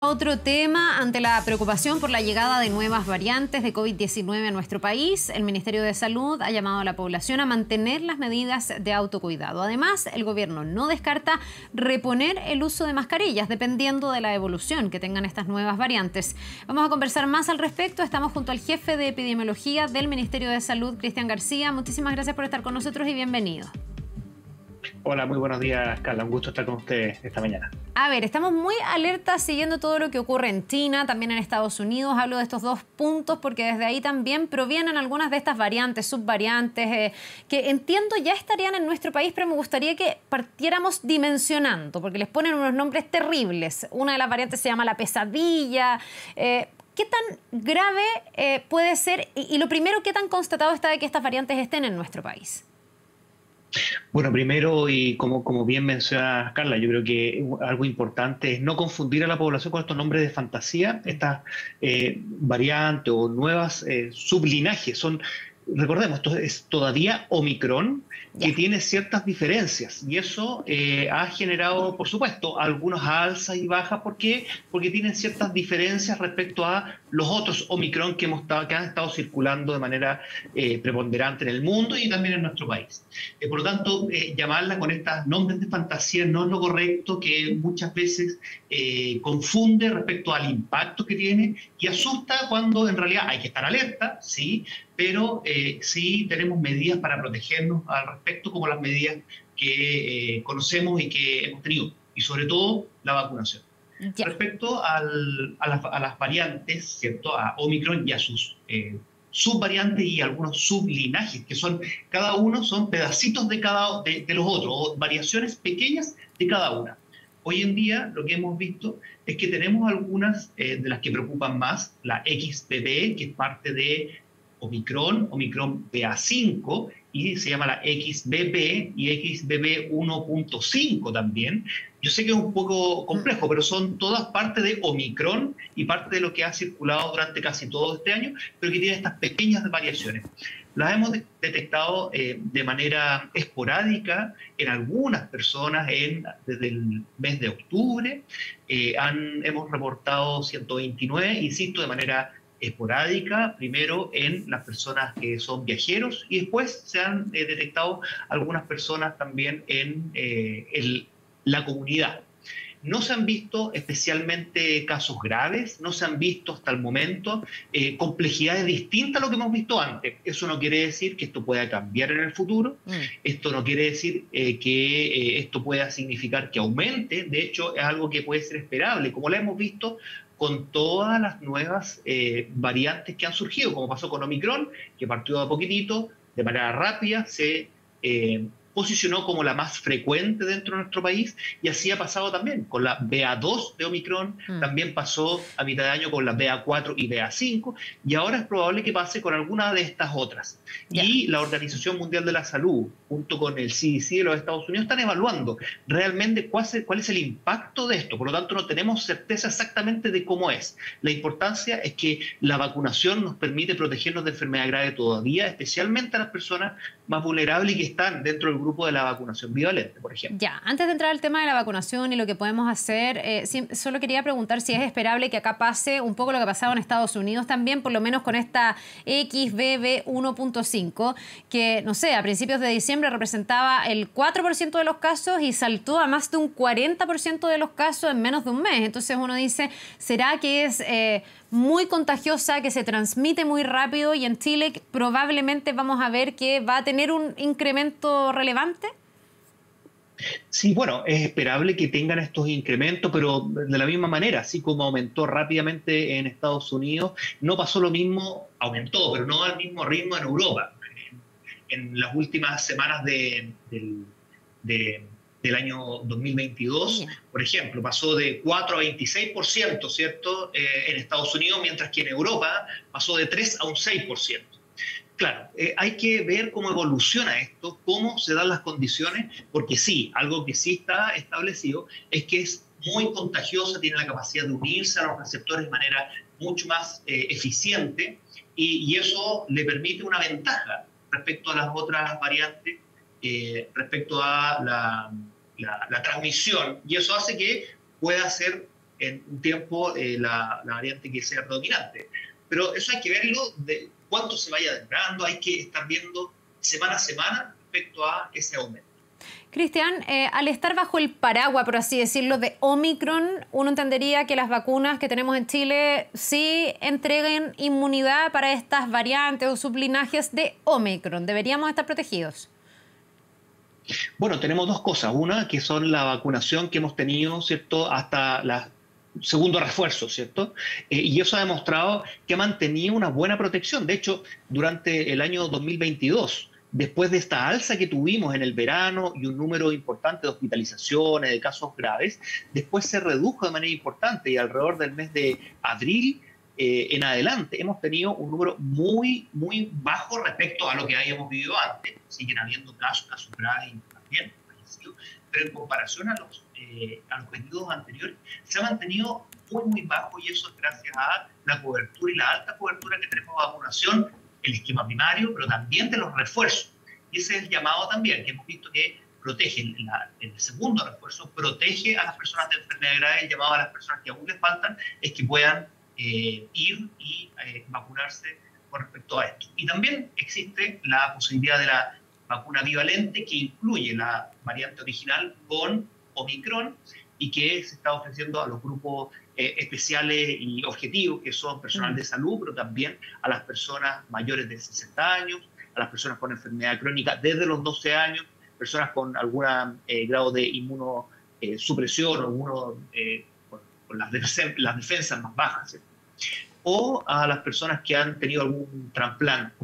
Otro tema, ante la preocupación por la llegada de nuevas variantes de COVID-19 a nuestro país, el Ministerio de Salud ha llamado a la población a mantener las medidas de autocuidado. Además, el gobierno no descarta reponer el uso de mascarillas, dependiendo de la evolución que tengan estas nuevas variantes. Vamos a conversar más al respecto. Estamos junto al jefe de epidemiología del Ministerio de Salud, Cristian García. Muchísimas gracias por estar con nosotros y bienvenido. Hola, muy buenos días, Carla. Un gusto estar con ustedes esta mañana. A ver, estamos muy alertas siguiendo todo lo que ocurre en China, también en Estados Unidos. Hablo de estos dos puntos porque desde ahí también provienen algunas de estas variantes, subvariantes, que entiendo ya estarían en nuestro país, pero me gustaría que partiéramos dimensionando, porque les ponen unos nombres terribles. Una de las variantes se llama la pesadilla. ¿Qué tan grave puede ser? Y lo primero, ¿qué tan constatado está de que estas variantes estén en nuestro país? Bueno, primero, y como bien menciona Carla, yo creo que algo importante es no confundir a la población con estos nombres de fantasía. Estas variantes o nuevas sublinajes recordemos, esto es todavía Omicron, que tiene ciertas diferencias, y eso ha generado, por supuesto, algunas alzas y bajas. ¿Por qué? Porque tienen ciertas diferencias respecto a los otros Omicron que han estado circulando de manera preponderante en el mundo y también en nuestro país. Por lo tanto, llamarla con estos nombres de fantasía no es lo correcto, que muchas veces confunde respecto al impacto que tiene y asusta, cuando en realidad hay que estar alerta, sí, pero sí tenemos medidas para protegernos al respecto, como las medidas que conocemos y que hemos tenido, y sobre todo la vacunación. Ya. Respecto a las variantes, ¿cierto? A Omicron y a sus subvariantes y algunos sublinajes, que cada uno son pedacitos de los otros, o variaciones pequeñas de cada una. Hoy en día lo que hemos visto es que tenemos algunas de las que preocupan más, la XBB, que es parte de Omicron BA5, y se llama la XBB y XBB 1.5 también. Yo sé que es un poco complejo, pero son todas parte de Omicron y parte de lo que ha circulado durante casi todo este año, pero que tiene estas pequeñas variaciones. Las hemos detectado de manera esporádica en algunas personas desde el mes de octubre. Hemos reportado 129, insisto, de manera esporádica, primero en las personas que son viajeros, y después se han detectado algunas personas también en la comunidad. No se han visto especialmente casos graves, no se han visto hasta el momento complejidades distintas a lo que hemos visto antes. Eso no quiere decir que esto pueda cambiar en el futuro, esto no quiere decir que esto pueda significar que aumente. De hecho, es algo que puede ser esperable, como lo hemos visto con todas las nuevas variantes que han surgido, como pasó con Omicron, que partió de a poquitito, de manera rápida, se posicionó como la más frecuente dentro de nuestro país, y así ha pasado también con la BA2 de Omicron, también pasó a mitad de año con la BA4 y BA5, y ahora es probable que pase con alguna de estas otras. Y la Organización Mundial de la Salud, junto con el CDC de los Estados Unidos, están evaluando realmente cuál es el impacto de esto. Por lo tanto, no tenemos certeza exactamente de cómo es. La importancia es que la vacunación nos permite protegernos de enfermedad grave todavía, especialmente a las personas más vulnerables y que están dentro del grupo de la vacunación bivalente, por ejemplo. Ya, antes de entrar al tema de la vacunación y lo que podemos hacer, solo quería preguntar si es esperable que acá pase un poco lo que pasaba en Estados Unidos también, por lo menos con esta XBB 1.5, que, no sé, a principios de diciembre representaba el 4% de los casos y saltó a más de un 40% de los casos en menos de un mes. Entonces uno dice, ¿será que es muy contagiosa, que se transmite muy rápido, y en Chile probablemente vamos a ver que va a tener un incremento relevante? Sí, bueno, es esperable que tengan estos incrementos, pero de la misma manera, así como aumentó rápidamente en Estados Unidos, no pasó lo mismo, aumentó, pero no al mismo ritmo en Europa. En las últimas semanas del año 2022, por ejemplo, pasó de 4 a 26%, ¿cierto?, en Estados Unidos, mientras que en Europa pasó de 3 a un 6%. Claro, hay que ver cómo evoluciona esto, cómo se dan las condiciones, porque sí, algo que sí está establecido es que es muy contagiosa, tiene la capacidad de unirse a los receptores de manera mucho más eficiente, y eso le permite una ventaja respecto a las otras variantes, respecto a la transmisión, y eso hace que pueda ser en un tiempo la variante que sea predominante. Pero eso hay que verlo de cuánto se vaya demorando, hay que estar viendo semana a semana respecto a ese aumento. Cristian, al estar bajo el paraguas, por así decirlo, de Omicron, uno entendería que las vacunas que tenemos en Chile sí entreguen inmunidad para estas variantes o sublinajes de Omicron. ¿Deberíamos estar protegidos? Bueno, tenemos dos cosas. Una, que son la vacunación que hemos tenido, ¿cierto?, hasta la segundo refuerzo, ¿cierto? Y eso ha demostrado que ha mantenido una buena protección. De hecho, durante el año 2022, después de esta alza que tuvimos en el verano y un número importante de hospitalizaciones, de casos graves, después se redujo de manera importante y alrededor del mes de abril en adelante hemos tenido un número muy, muy bajo respecto a lo que habíamos vivido antes. Siguen habiendo casos graves y también fallecidos, pero en comparación a los periodos anteriores se ha mantenido muy, muy bajo, y eso es gracias a la cobertura y la alta cobertura que tenemos de vacunación, el esquema primario, pero también de los refuerzos. Y ese es el llamado también, que hemos visto que protege, el segundo refuerzo protege a las personas de enfermedad grave. El llamado a las personas que aún les faltan es que puedan ir y vacunarse con respecto a esto. Y también existe la posibilidad de la vacuna bivalente, que incluye la variante original con Omicron y que se está ofreciendo a los grupos especiales y objetivos, que son personal de salud, pero también a las personas mayores de 60 años, a las personas con enfermedad crónica desde los 12 años, personas con algún grado de inmunosupresión o con las defensas más bajas, ¿sí?, o a las personas que han tenido algún trasplante.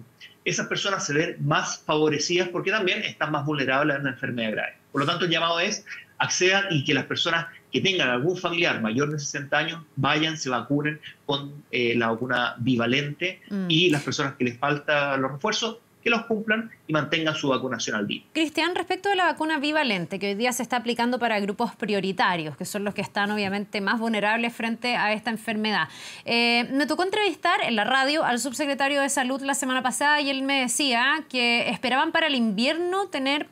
Esas personas se ven más favorecidas porque también están más vulnerables a una enfermedad grave. Por lo tanto, el llamado es accedan, y que las personas que tengan algún familiar mayor de 60 años vayan, se vacunen con la vacuna bivalente, y las personas que les faltan los refuerzos, que los cumplan y mantengan su vacunación al día. Cristian, respecto de la vacuna bivalente, que hoy día se está aplicando para grupos prioritarios, que son los que están obviamente más vulnerables frente a esta enfermedad. Me tocó entrevistar en la radio al subsecretario de Salud la semana pasada, y él me decía que esperaban para el invierno tener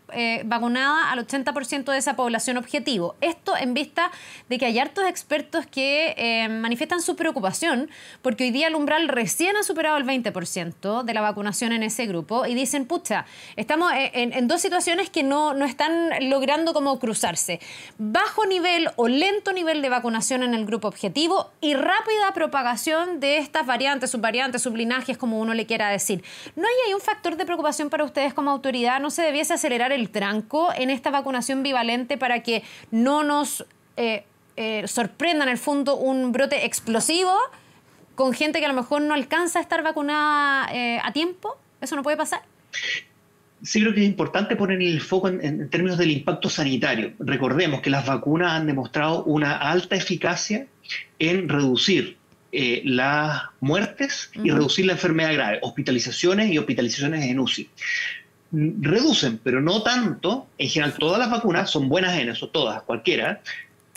vacunada al 80% de esa población objetivo. Esto en vista de que hay hartos expertos que manifiestan su preocupación porque hoy día el umbral recién ha superado el 20% de la vacunación en ese grupo, y dicen, pucha, estamos en dos situaciones que no están logrando como cruzarse. Bajo nivel o lento nivel de vacunación en el grupo objetivo y rápida propagación de estas variantes, sublinajes, como uno le quiera decir. ¿No hay ahí un factor de preocupación para ustedes como autoridad? ¿No se debiese acelerar el tranco en esta vacunación bivalente para que no nos sorprenda en el fondo un brote explosivo con gente que a lo mejor no alcanza a estar vacunada a tiempo? ¿Eso no puede pasar? Sí, creo que es importante poner el foco en términos del impacto sanitario. Recordemos que las vacunas han demostrado una alta eficacia en reducir las muertes y reducir la enfermedad grave, hospitalizaciones y hospitalizaciones en UCI. Reducen, pero no tanto. En general, todas las vacunas son buenas en eso, todas, cualquiera,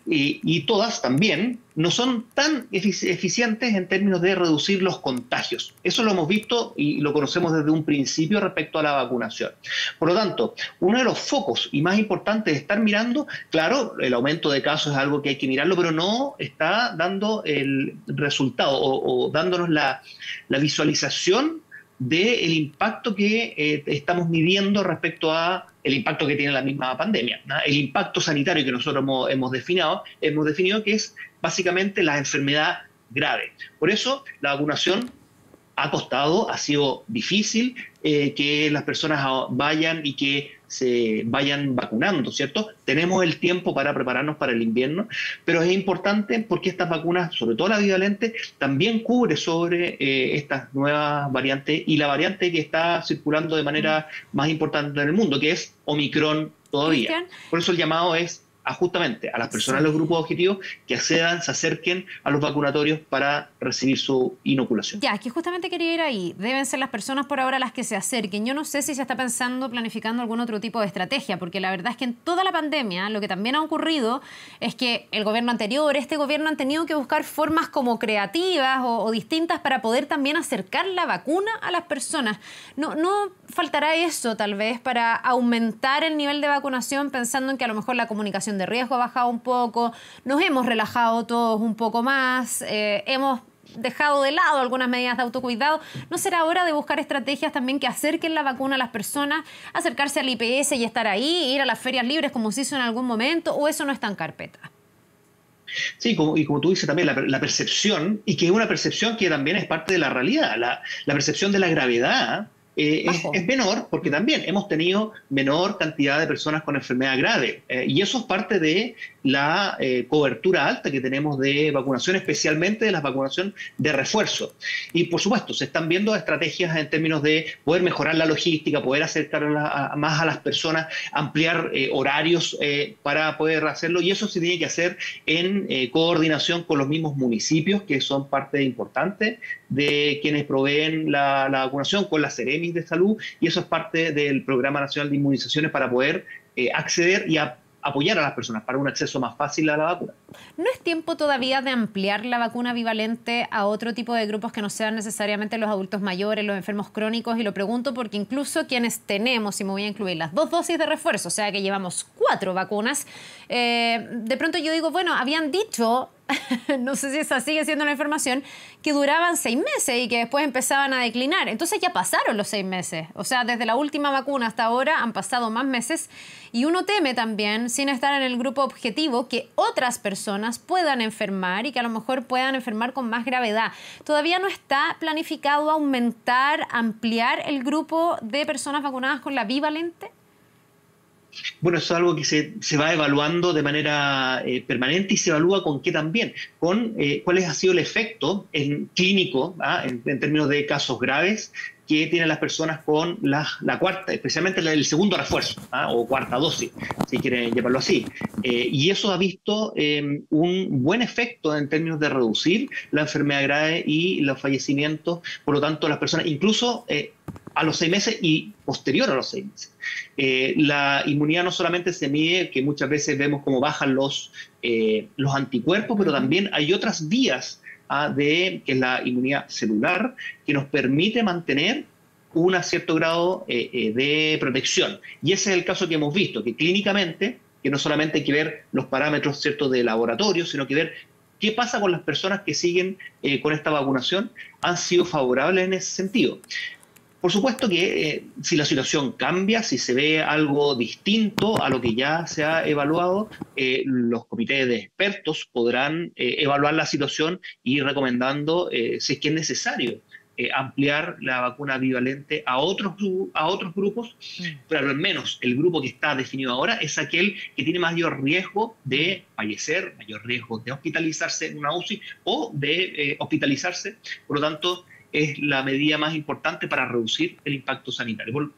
y todas también no son tan eficientes en términos de reducir los contagios. Eso lo hemos visto y lo conocemos desde un principio respecto a la vacunación. Por lo tanto, uno de los focos y más importantes de estar mirando, claro, el aumento de casos es algo que hay que mirarlo, pero no está dando el resultado o dándonos la visualización del impacto que estamos midiendo respecto a el impacto que tiene la misma pandemia, ¿no? El impacto sanitario que nosotros hemos definido que es básicamente la enfermedad grave. Por eso la vacunación ha costado, ha sido difícil que las personas vayan y que se vayan vacunando, ¿cierto? Tenemos el tiempo para prepararnos para el invierno, pero es importante porque estas vacunas, sobre todo la bivalente, también cubre sobre estas nuevas variantes y la variante que está circulando de manera más importante en el mundo, que es Omicron todavía. Cristian. Por eso el llamado es justamente a las personas de los grupos objetivos que accedan, se acerquen a los vacunatorios para recibir su inoculación. Ya, es que justamente quería ir ahí. Deben ser las personas por ahora las que se acerquen. Yo no sé si se está planificando algún otro tipo de estrategia, porque la verdad es que en toda la pandemia lo que también ha ocurrido es que el gobierno anterior, este gobierno, han tenido que buscar formas como creativas o distintas para poder también acercar la vacuna a las personas. ¿No faltará eso tal vez para aumentar el nivel de vacunación, pensando en que a lo mejor la comunicación población de riesgo ha bajado un poco, nos hemos relajado todos un poco más, hemos dejado de lado algunas medidas de autocuidado. ¿No será hora de buscar estrategias también que acerquen la vacuna a las personas, acercarse al IPS y estar ahí, ir a las ferias libres como se hizo en algún momento, o eso no está en carpeta? Sí, y como tú dices también, la percepción, y que es una percepción que también es parte de la realidad, la percepción de la gravedad es menor, porque también hemos tenido menor cantidad de personas con enfermedad grave, y eso es parte de la cobertura alta que tenemos de vacunación, especialmente de la vacunación de refuerzo. Y por supuesto, se están viendo estrategias en términos de poder mejorar la logística, poder acercar más a las personas, ampliar horarios para poder hacerlo, y eso se tiene que hacer en coordinación con los mismos municipios, que son parte importante de quienes proveen la vacunación, con las Seremis de salud, y eso es parte del Programa Nacional de Inmunizaciones para poder acceder y apoyar a las personas para un acceso más fácil a la vacuna. ¿No es tiempo todavía de ampliar la vacuna bivalente a otro tipo de grupos que no sean necesariamente los adultos mayores, los enfermos crónicos? Y lo pregunto porque incluso quienes tenemos, y me voy a incluir las 2 dosis de refuerzo, o sea que llevamos 4 vacunas, de pronto yo digo, bueno, habían dicho, no sé si esa sigue siendo la información, que duraban 6 meses y que después empezaban a declinar. Entonces ya pasaron los 6 meses. O sea, desde la última vacuna hasta ahora han pasado más meses, y uno teme también, sin estar en el grupo objetivo, que otras personas puedan enfermar y que a lo mejor puedan enfermar con más gravedad. ¿Todavía no está planificado aumentar, ampliar el grupo de personas vacunadas con la bivalente? Bueno, eso es algo que se va evaluando de manera permanente, y se evalúa con qué también, con cuál ha sido el efecto clínico, en términos de casos graves, que tienen las personas con la cuarta, especialmente el segundo refuerzo, o cuarta dosis, si quieren llamarlo así. Y eso ha visto un buen efecto en términos de reducir la enfermedad grave y los fallecimientos. Por lo tanto, las personas, incluso a los 6 meses y posterior a los 6 meses. La inmunidad no solamente se mide, que muchas veces vemos cómo bajan los anticuerpos, pero también hay otras vías que es la inmunidad celular, que nos permite mantener un cierto grado de protección. Y ese es el caso que hemos visto, que clínicamente, que no solamente hay que ver los parámetros, ¿cierto?, de laboratorio, sino que ver qué pasa con las personas que siguen con esta vacunación, han sido favorables en ese sentido. Por supuesto que si la situación cambia, si se ve algo distinto a lo que ya se ha evaluado, los comités de expertos podrán evaluar la situación y ir recomendando, si es que es necesario, ampliar la vacuna bivalente a otros grupos, pero al menos el grupo que está definido ahora es aquel que tiene mayor riesgo de fallecer, mayor riesgo de hospitalizarse en una UCI o de hospitalizarse. Por lo tanto, es la medida más importante para reducir el impacto sanitario.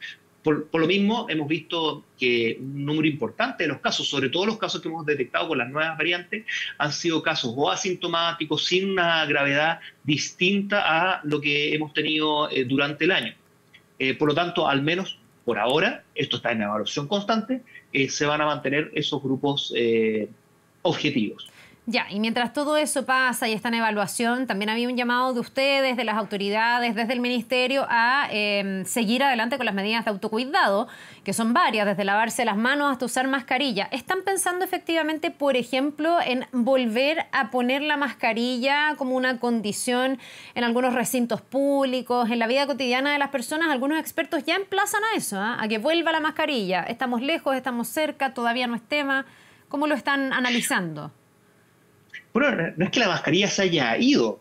Por lo mismo, hemos visto que un número importante de los casos, sobre todo los casos que hemos detectado con las nuevas variantes, han sido casos o asintomáticos, sin una gravedad distinta a lo que hemos tenido durante el año. Por lo tanto, al menos por ahora, esto está en evaluación constante, se van a mantener esos grupos objetivos. Ya, y mientras todo eso pasa y está en evaluación, también había un llamado de ustedes, de las autoridades, desde el Ministerio, a seguir adelante con las medidas de autocuidado, que son varias, desde lavarse las manos hasta usar mascarilla. ¿Están pensando efectivamente, por ejemplo, en volver a poner la mascarilla como una condición en algunos recintos públicos, en la vida cotidiana de las personas? Algunos expertos ya emplazan a eso, a que vuelva la mascarilla. Estamos lejos, estamos cerca, todavía no es tema. ¿Cómo lo están analizando? Bueno, no es que la mascarilla se haya ido.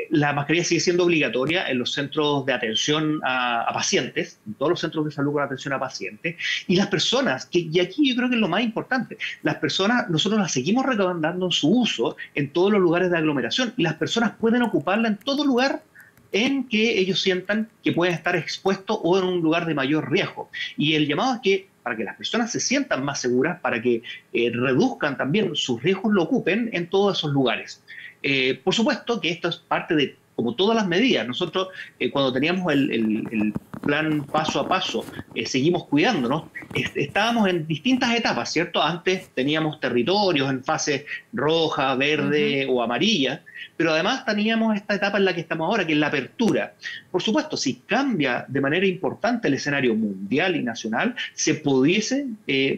La mascarilla sigue siendo obligatoria en los centros de atención a pacientes, en todos los centros de salud con atención a pacientes. Y las personas, y aquí yo creo que es lo más importante, las personas, nosotros las seguimos recomendando en su uso en todos los lugares de aglomeración, y las personas pueden ocuparla en todo lugar en que ellos sientan que pueden estar expuestos o en un lugar de mayor riesgo. Y el llamado es que, para que las personas se sientan más seguras, para que reduzcan también sus riesgos, lo ocupen en todos esos lugares. Por supuesto que esto es parte de, como todas las medidas. Nosotros, cuando teníamos el plan paso a paso, seguimos cuidándonos. Estábamos en distintas etapas, ¿cierto? Antes teníamos territorios en fase roja, verde o amarilla, pero además teníamos esta etapa en la que estamos ahora, que es la apertura. Por supuesto, si cambia de manera importante el escenario mundial y nacional, se pudiese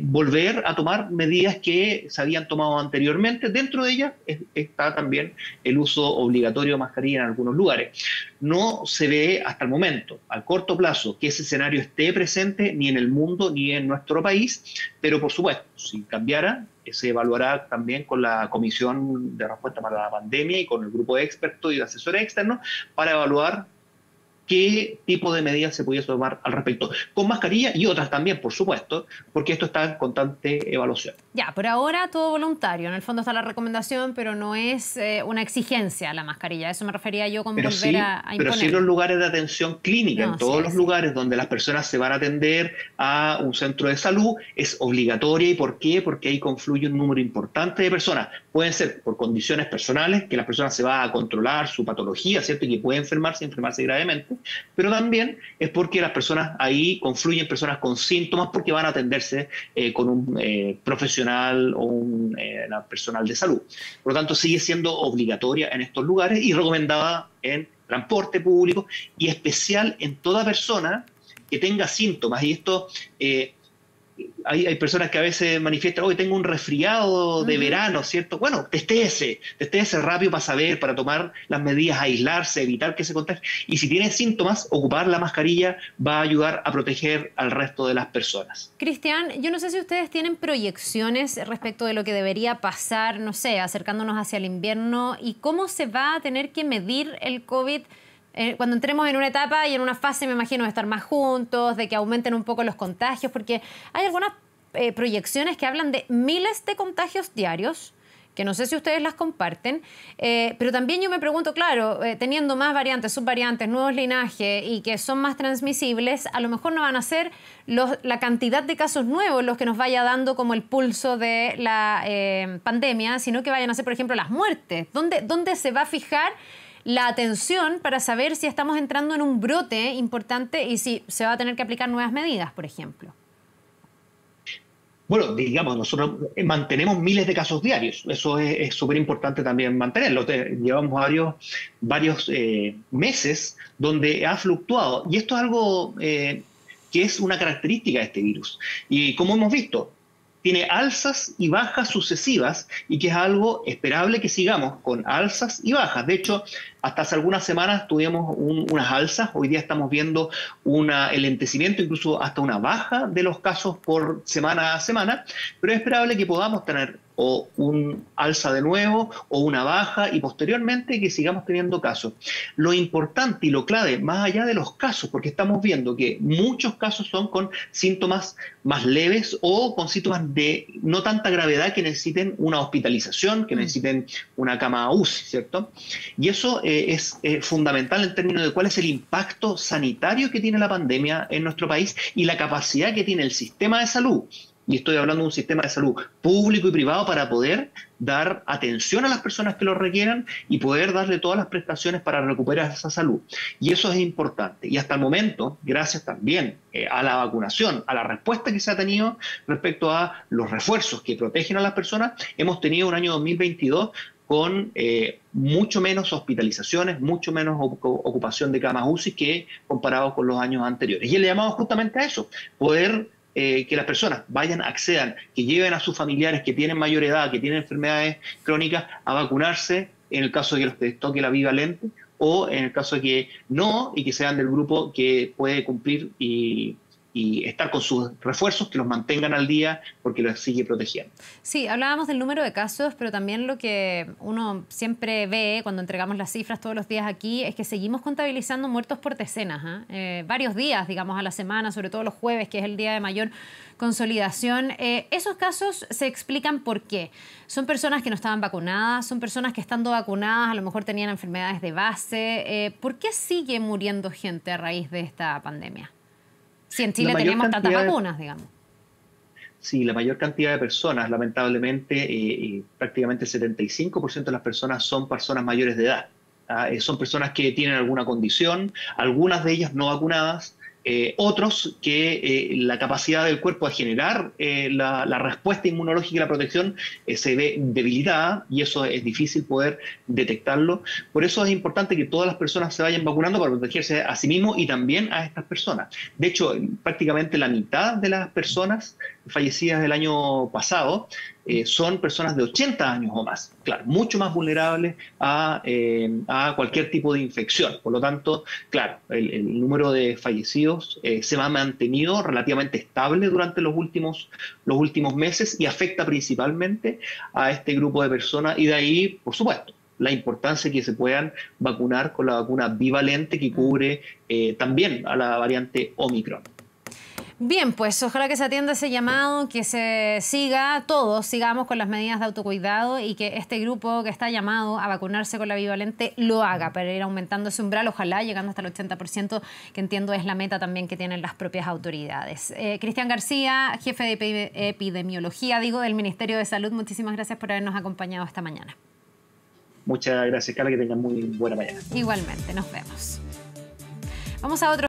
volver a tomar medidas que se habían tomado anteriormente. Dentro de ellas está también el uso obligatorio de mascarilla en algunos lugares. No se ve hasta el momento, al corto plazo, que ese escenario esté presente ni en el mundo ni en nuestro país, pero por supuesto, si cambiara, se evaluará también con la Comisión de Respuesta para la Pandemia y con el grupo de expertos y de asesores externos para evaluar qué tipo de medidas se pudiese tomar al respecto, con mascarilla y otras también, por supuesto, porque esto está en constante evaluación. Ya, por ahora todo voluntario. En el fondo está la recomendación, pero no es una exigencia la mascarilla. Eso me refería yo con volver a imponer. Pero sí los lugares de atención clínica, en todos los lugares donde las personas se van a atender a un centro de salud, es obligatoria. ¿Y por qué? Porque ahí confluye un número importante de personas. Pueden ser por condiciones personales, que la persona se va a controlar su patología, ¿cierto? Y que puede enfermarse gravemente, pero también es porque las personas ahí confluyen personas con síntomas porque van a atenderse con un profesional o un personal de salud. Por lo tanto, sigue siendo obligatoria en estos lugares y recomendada en transporte público y especial en toda persona que tenga síntomas. Y esto... hay personas que a veces manifiestan, hoy tengo un resfriado de verano, ¿cierto? Bueno, testéese rápido para saber, para tomar las medidas, aislarse, evitar que se contagie. Y si tiene síntomas, ocupar la mascarilla va a ayudar a proteger al resto de las personas. Cristian, yo no sé si ustedes tienen proyecciones respecto de lo que debería pasar, no sé, acercándonos hacia el invierno y cómo se va a tener que medir el COVID cuando entremos en una etapa y en una fase, me imagino, de estar más juntos, de que aumenten un poco los contagios, porque hay algunas proyecciones que hablan de miles de contagios diarios, que no sé si ustedes las comparten, pero también yo me pregunto, claro, teniendo más variantes, subvariantes, nuevos linajes y que son más transmisibles, a lo mejor no van a ser la cantidad de casos nuevos los que nos vaya dando como el pulso de la pandemia, sino que vayan a ser, por ejemplo, las muertes. ¿Dónde se va a fijar la atención para saber si estamos entrando en un brote importante y si se va a tener que aplicar nuevas medidas, por ejemplo? Bueno, digamos, nosotros mantenemos miles de casos diarios. Eso es súper importante también mantenerlo. Llevamos varios meses donde ha fluctuado. Y esto es algo que es una característica de este virus. Y como hemos visto, tiene alzas y bajas sucesivas y que es algo esperable que sigamos con alzas y bajas. De hecho, hasta hace algunas semanas tuvimos unas alzas, hoy día estamos viendo un enlentecimiento, incluso hasta una baja de los casos por semana a semana, pero es esperable que podamos tener o un alza de nuevo o una baja y posteriormente que sigamos teniendo casos. Lo importante y lo clave, más allá de los casos, porque estamos viendo que muchos casos son con síntomas más leves o con síntomas de no tanta gravedad que necesiten una hospitalización, que necesiten una cama UCI, ¿cierto? Y eso es fundamental en términos de cuál es el impacto sanitario que tiene la pandemia en nuestro país y la capacidad que tiene el sistema de salud. Y estoy hablando de un sistema de salud público y privado para poder dar atención a las personas que lo requieran y poder darle todas las prestaciones para recuperar esa salud. Y eso es importante. Y hasta el momento, gracias también a la vacunación, a la respuesta que se ha tenido respecto a los refuerzos que protegen a las personas, hemos tenido un año 2022 con mucho menos hospitalizaciones, mucho menos ocupación de camas UCI que comparado con los años anteriores. Y le llamamos justamente a eso, poder que las personas vayan, accedan, que lleven a sus familiares que tienen mayor edad, que tienen enfermedades crónicas, a vacunarse en el caso de que les toque la bivalente o en el caso de que no y que sean del grupo que puede cumplir y estar con sus refuerzos, que los mantengan al día porque los sigue protegiendo. Sí, hablábamos del número de casos, pero también lo que uno siempre ve cuando entregamos las cifras todos los días aquí es que seguimos contabilizando muertos por decenas, varios días, digamos, a la semana, sobre todo los jueves, que es el día de mayor consolidación. Esos casos se explican por qué. Son personas que no estaban vacunadas, son personas que estando vacunadas a lo mejor tenían enfermedades de base. ¿Por qué sigue muriendo gente a raíz de esta pandemia? Si en Chile teníamos tantas vacunas, digamos. Sí, la mayor cantidad de personas, lamentablemente, prácticamente el 75% de las personas son personas mayores de edad. Son personas que tienen alguna condición, algunas de ellas no vacunadas, Otros que la capacidad del cuerpo de generar la respuesta inmunológica y la protección se ve debilitada, y eso es difícil poder detectarlo. Por eso es importante que todas las personas se vayan vacunando para protegerse a sí mismos y también a estas personas. De hecho, prácticamente la mitad de las personas fallecidas del año pasado son personas de 80 años o más, claro, mucho más vulnerables a cualquier tipo de infección. Por lo tanto, claro, el número de fallecidos se ha mantenido relativamente estable durante los últimos meses y afecta principalmente a este grupo de personas, y de ahí, por supuesto, la importancia de que se puedan vacunar con la vacuna bivalente que cubre también a la variante Omicron. Bien, pues ojalá que se atienda ese llamado, que se siga, todos sigamos con las medidas de autocuidado y que este grupo que está llamado a vacunarse con la bivalente lo haga para ir aumentando ese umbral, ojalá llegando hasta el 80%, que entiendo es la meta también que tienen las propias autoridades. Cristian García, jefe de epidemiología, del Ministerio de Salud, muchísimas gracias por habernos acompañado esta mañana. Muchas gracias, Carla, que tengan muy buena mañana. Igualmente, nos vemos. Vamos a otro